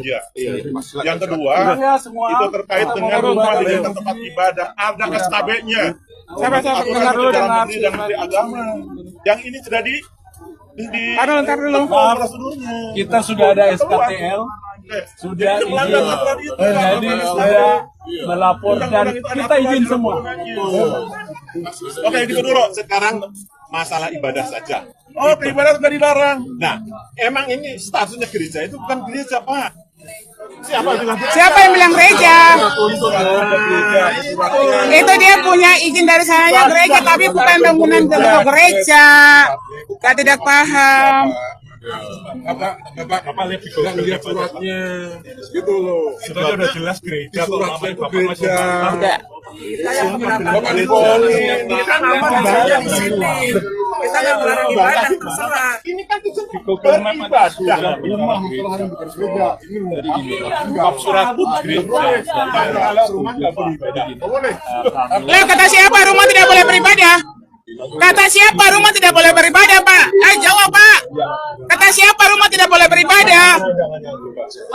Ya. Yang kedua, itu terkait dengan rumah dijadikan tempat ibadah. Ada SKB-nya. Aturan di dalam negeri dan menteri agama. Yang ini sudah di Ntar dulu. prosedurnya. Kita sudah ada SKTL, sudah izin, jadi sudah melapor dan kita izin semua. Oke, gitu dulu. Sekarang masalah ibadah saja. Oh, ibadah sudah dilarang. Nah, emang ini statusnya gereja itu bukan gereja, Pak. Siapa yang bilang gereja? Itu dia punya izin dari sananya gereja, tapi bukan bangunan bentuk gereja. Kita tidak paham. Bapak lihat suratnya, gitu loh. Suratnya udah jelas gereja. Suratnya itu gereja. Enggak. Kita nama ibadah di sini. Kita nggak melarang ibadah, terserah. Ini kan beribadah. Rumah berbeda. Jadi gini, bab surat pun gereja. Kalau rumah nggak beribadah. Lah kata siapa rumah tidak boleh beribadah? Kata siapa rumah tidak boleh beribadah, Pak? Jawab, Pak. Kata siapa rumah tidak boleh beribadah?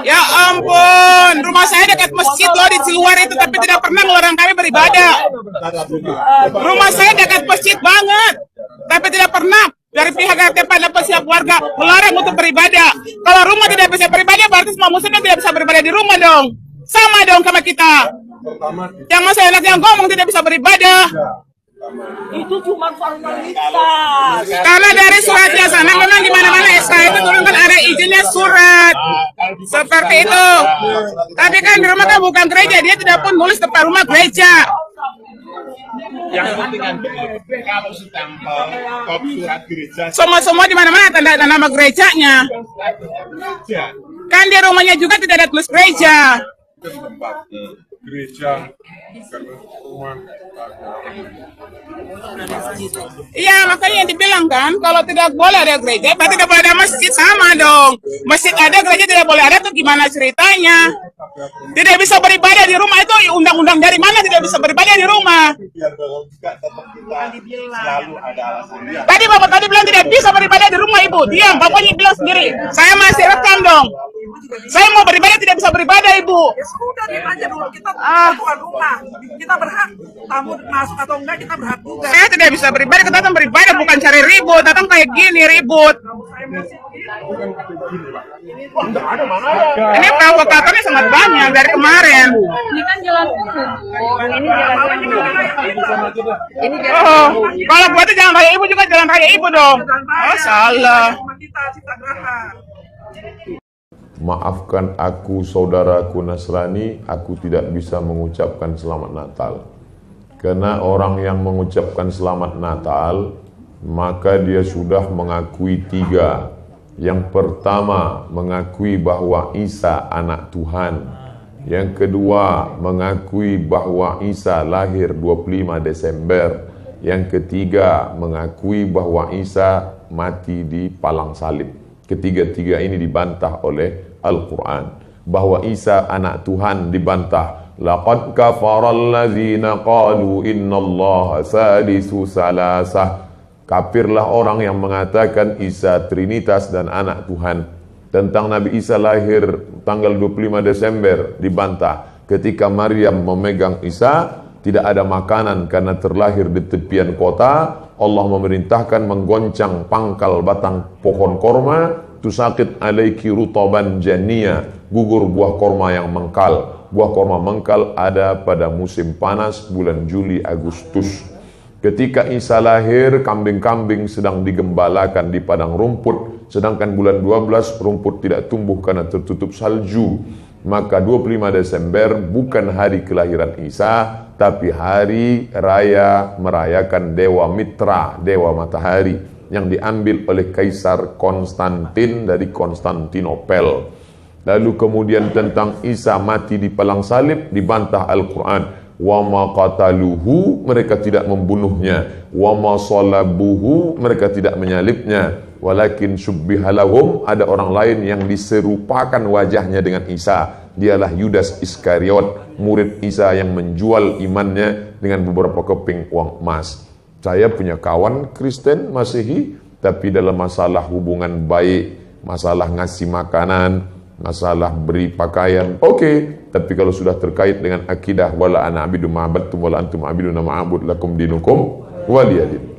Ya ampun, rumah saya dekat masjid loh di luar itu, tapi tidak pernah melarang kami beribadah. Rumah saya dekat masjid banget, tapi tidak pernah dari pihak RT pada pihak warga melarang untuk beribadah. Kalau rumah tidak bisa beribadah, berarti semua muslim tidak bisa beribadah di rumah dong. Sama dong sama kita. Yang masih enak yang ngomong tidak bisa beribadah. Itu cuma formalitas. Karena dari suratnya sana memang di mana-mana SK itu turun kan ada izinnya surat seperti itu. Tapi kan di rumah kan bukan gereja, dia tidak pun nulis depan rumah gereja. Yang penting kan kalau stempel kopi surat gereja. Semua di mana-mana tanda nama gerejanya. Kan di rumahnya juga tidak ada tulis gereja. Gereja, rumah. Iya, makanya yang dibilang kan, kalau tidak boleh ada gereja, berarti tidak boleh ada masjid, sama dong. Masjid ada, gereja tidak boleh ada, tuh gimana ceritanya? Tidak bisa beribadah di rumah, itu undang-undang dari mana tidak bisa beribadah di rumah? Selalu ada alasan. Tadi Bapak tadi bilang tidak bisa beribadah di rumah, Ibu. Diam, Bapaknya bilang sendiri. Saya masih rekam dong. Saya mau beribadah tidak bisa beribadah, Ibu. Ya sudah, diam aja dulu. Kita tuan rumah. Kita berhak. Tamu masuk atau enggak, kita berhak juga. Saya tidak bisa beribadah, kita datang beribadah, bukan cari ribut. Datang kayak gini, ribut. Ini provokatornya sangat banyak dari kemarin. Ini kan jalan umum. Ini jalan umum. Oh, kalau buatnya jalan raya Ibu juga jalan raya Ibu dong. Oh, salah. Maafkan aku saudaraku Nasrani, aku tidak bisa mengucapkan selamat Natal. Karena orang yang mengucapkan selamat Natal, maka dia sudah mengakui tiga. Yang pertama, mengakui bahwa Isa anak Tuhan. Yang kedua, mengakui bahwa Isa lahir 25 Desember. Yang ketiga, mengakui bahwa Isa mati di palang salib. Ketiga-tiga ini dibantah oleh Al-Quran. Bahwa Isa anak Tuhan dibantah. Laqad kafaral ladzina qalu innallaha salisu salasah. Kafirlah orang yang mengatakan Isa Trinitas dan anak Tuhan. Tentang Nabi Isa lahir tanggal 25 Desember dibantah. Ketika Maryam memegang Isa, tidak ada makanan karena terlahir di tepian kota. Allah memerintahkan menggoncang pangkal batang pohon korma. Tusakit alaiki rutaban jania, gugur buah korma yang mengkal. Buah korma mengkal ada pada musim panas bulan Juli Agustus. Ketika Isa lahir, kambing-kambing sedang digembalakan di padang rumput, sedangkan bulan 12 rumput tidak tumbuh karena tertutup salju. Maka 25 Desember bukan hari kelahiran Isa, tapi hari raya merayakan Dewa Mitra, Dewa Matahari, yang diambil oleh Kaisar Konstantin dari Konstantinopel. Lalu kemudian tentang Isa mati di palang salib dibantah Al-Quran. Wa ma qataluhu, mereka tidak membunuhnya. Wa ma salabuhu, mereka tidak menyalibnya. Walakin syubbihalahum, ada orang lain yang diserupakan wajahnya dengan Isa. Dialah Yudas Iskariot, murid Isa yang menjual imannya dengan beberapa keping uang emas. Saya punya kawan Kristen Masehi, tapi dalam masalah hubungan baik, masalah ngasih makanan, masalah beri pakaian, oke. Tapi kalau sudah terkait dengan akidah, wala ana abidu ma'abadtum wala antum abiduna ma'abud lakum dinukum waliyadin.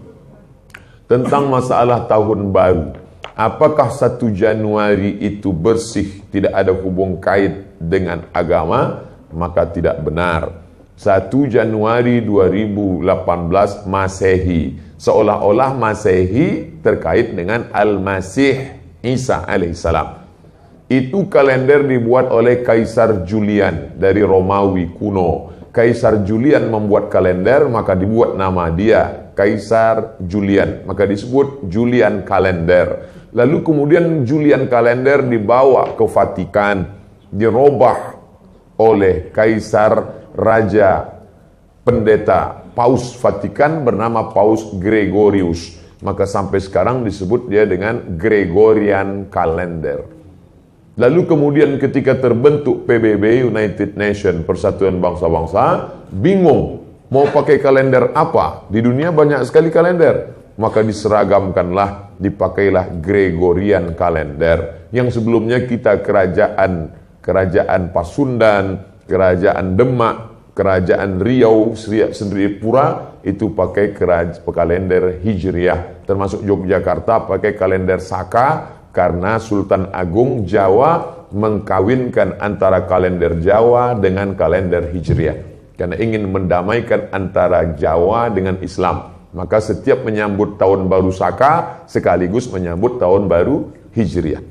Tentang masalah tahun baru, apakah 1 Januari itu bersih, tidak ada hubung kait dengan agama? Maka tidak benar. 1 Januari 2018 Masehi, seolah-olah Masehi terkait dengan Al-Masih Isa alaihissalam. Itu kalender dibuat oleh Kaisar Julian dari Romawi kuno. Kaisar Julian membuat kalender, maka dibuat nama dia Kaisar Julian, maka disebut Julian kalender. Lalu kemudian Julian kalender dibawa ke Vatikan, dirubah oleh Kaisar Raja Pendeta Paus Vatikan bernama Paus Gregorius. Maka sampai sekarang disebut dia dengan Gregorian Calendar. Lalu kemudian ketika terbentuk PBB, United Nation, Persatuan Bangsa-Bangsa, bingung mau pakai kalender apa? Di dunia banyak sekali kalender. Maka diseragamkanlah, dipakailah Gregorian Calendar. Yang sebelumnya kita kerajaan Pasundan, kerajaan Demak, kerajaan Riau, Sendripura itu pakai kalender Hijriah, termasuk Yogyakarta pakai kalender Saka karena Sultan Agung Jawa mengkawinkan antara kalender Jawa dengan kalender Hijriah karena ingin mendamaikan antara Jawa dengan Islam. Maka setiap menyambut tahun baru Saka sekaligus menyambut tahun baru Hijriah.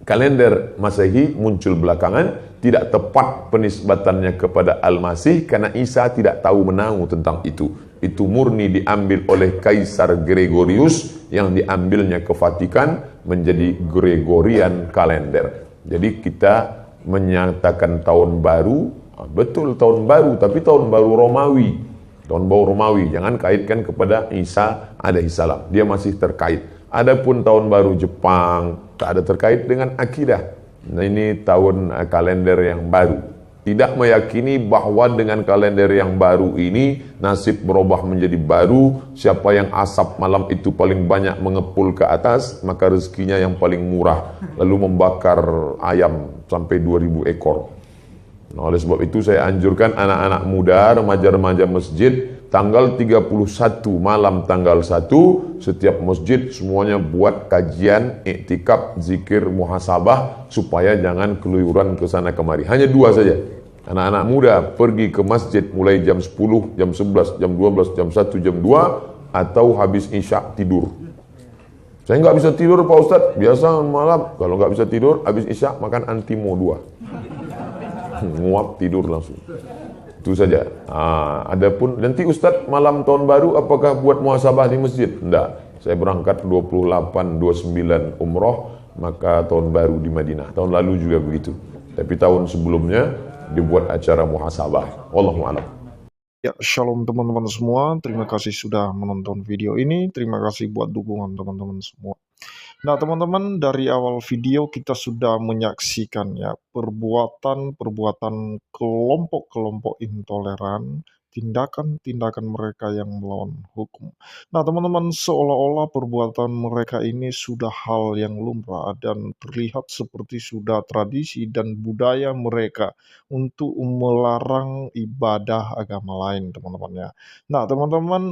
Kalender Masehi muncul belakangan, tidak tepat penisbatannya kepada Al-Masih karena Isa tidak tahu menahu tentang itu. Itu murni diambil oleh Kaisar Gregorius yang diambilnya ke Vatikan menjadi Gregorian kalender. Jadi kita menyatakan tahun baru, betul tahun baru, tapi tahun baru Romawi. Tahun baru Romawi, jangan kaitkan kepada Isa alaihissalam. Dia masih terkait. Adapun tahun baru Jepang tak ada terkait dengan akidah. Nah, ini tahun kalender yang baru. Tidak meyakini bahwa dengan kalender yang baru ini nasib berubah menjadi baru. Siapa yang asap malam itu paling banyak mengepul ke atas, maka rezekinya yang paling murah. Lalu membakar ayam sampai 2000 ekor. Nah, oleh sebab itu saya anjurkan anak-anak muda, remaja-remaja masjid, tanggal 31 malam tanggal 1 setiap masjid semuanya buat kajian, iktikaf, zikir, muhasabah supaya jangan keluyuran ke sana kemari. Hanya 2 saja. Anak-anak muda pergi ke masjid mulai jam 10, jam 11, jam 12, jam 1, jam 2 atau habis isya tidur. Saya nggak bisa tidur Pak Ustadz, biasa malam kalau nggak bisa tidur habis isya makan antimo 2. Nguap tidur langsung. Itu saja. Adapun nanti Ustadz malam tahun baru apakah buat muhasabah di masjid? Enggak. Saya berangkat 28, 29 umroh, maka tahun baru di Madinah. Tahun lalu juga begitu. Tapi tahun sebelumnya dibuat acara muhasabah. Wallahu a'lam. Ya, shalom teman-teman semua. Terima kasih sudah menonton video ini. Terima kasih buat dukungan teman-teman semua. Nah, teman-teman, dari awal video kita sudah menyaksikan ya perbuatan-perbuatan kelompok-kelompok intoleran, tindakan-tindakan mereka yang melawan hukum. Nah, teman-teman, seolah-olah perbuatan mereka ini sudah hal yang lumrah dan terlihat seperti sudah tradisi dan budaya mereka untuk melarang ibadah agama lain, teman-teman ya. Nah, teman-teman,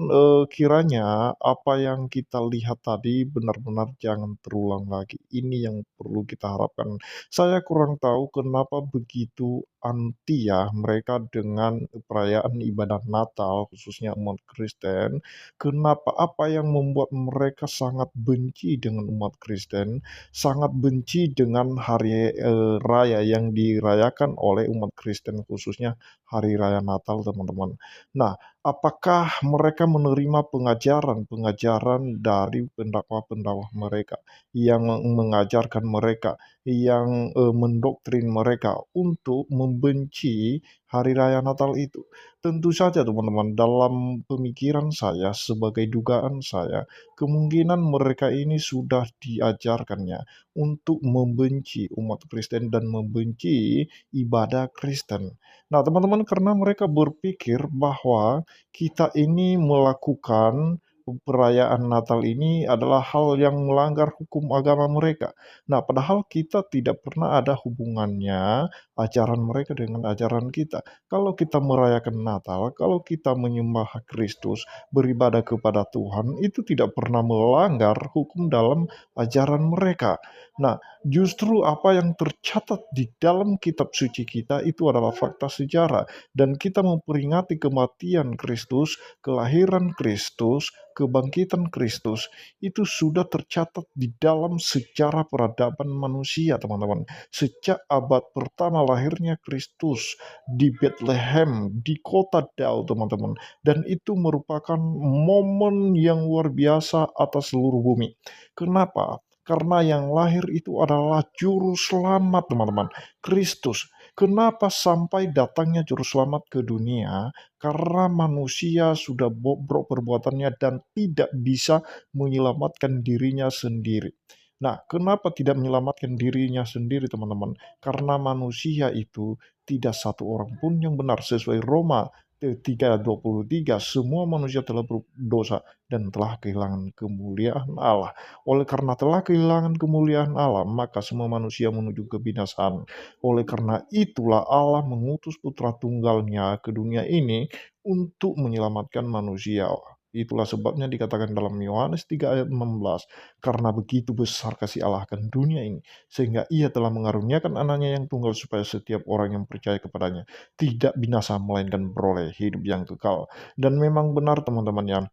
kiranya apa yang kita lihat tadi benar-benar jangan terulang lagi. Ini yang perlu kita harapkan. Saya kurang tahu kenapa begitu anti ya mereka dengan perayaan ibadah Natal, khususnya umat Kristen. Kenapa? Apa yang membuat mereka sangat benci dengan umat Kristen, sangat benci dengan hari raya yang dirayakan oleh umat Kristen, khususnya hari raya Natal, teman-teman. Nah, apakah mereka menerima pengajaran-pengajaran dari pendakwah-pendakwah mereka yang mengajarkan mereka, yang mendoktrin mereka untuk membenci hari raya Natal itu? Tentu saja teman-teman, dalam pemikiran saya, sebagai dugaan saya, kemungkinan mereka ini sudah diajarkannya untuk membenci umat Kristen dan membenci ibadah Kristen. Nah, teman-teman, karena mereka berpikir bahwa kita ini melakukan perayaan Natal ini adalah hal yang melanggar hukum agama mereka. Nah, padahal kita tidak pernah ada hubungannya ajaran mereka dengan ajaran kita. Kalau kita merayakan Natal, kalau kita menyembah Kristus, beribadah kepada Tuhan, itu tidak pernah melanggar hukum dalam ajaran mereka. Nah, justru apa yang tercatat di dalam kitab suci kita itu adalah fakta sejarah, dan kita memperingati kematian Kristus, kelahiran Kristus, kebangkitan Kristus, itu sudah tercatat di dalam sejarah peradaban manusia, teman-teman. Sejak abad pertama lahirnya Kristus di Bethlehem, di kota Daud, teman-teman. Dan itu merupakan momen yang luar biasa atas seluruh bumi. Kenapa? Karena yang lahir itu adalah juru selamat, teman-teman. Kristus. Kenapa sampai datangnya juru selamat ke dunia? Karena manusia sudah bobrok perbuatannya dan tidak bisa menyelamatkan dirinya sendiri. Nah, kenapa tidak menyelamatkan dirinya sendiri, teman-teman? Karena manusia itu tidak satu orang pun yang benar. Sesuai Roma 3:23, semua manusia telah berdosa dan telah kehilangan kemuliaan Allah. Oleh karena telah kehilangan kemuliaan Allah, maka semua manusia menuju kebinasaan. Oleh karena itulah Allah mengutus putra tunggalnya ke dunia ini untuk menyelamatkan manusia. Itulah sebabnya dikatakan dalam Yohanes 3 ayat 16, karena begitu besar kasih Allah akan dunia ini, sehingga ia telah mengaruniakan anaknya yang tunggal supaya setiap orang yang percaya kepadanya tidak binasa melainkan beroleh hidup yang kekal. Dan memang benar, teman-teman, ya,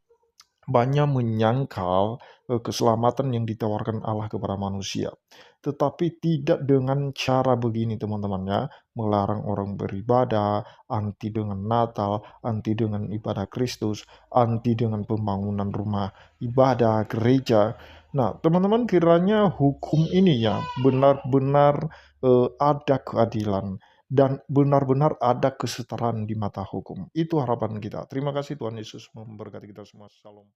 banyak menyangkal keselamatan yang ditawarkan Allah kepada manusia. Tetapi tidak dengan cara begini, teman-teman, ya. Melarang orang beribadah, anti dengan Natal, anti dengan ibadah Kristus, anti dengan pembangunan rumah ibadah, gereja. Nah, teman-teman, kiranya hukum ini ya benar-benar ada keadilan dan benar-benar ada kesetaraan di mata hukum. Itu harapan kita. Terima kasih, Tuhan Yesus memberkati kita semua. Shalom.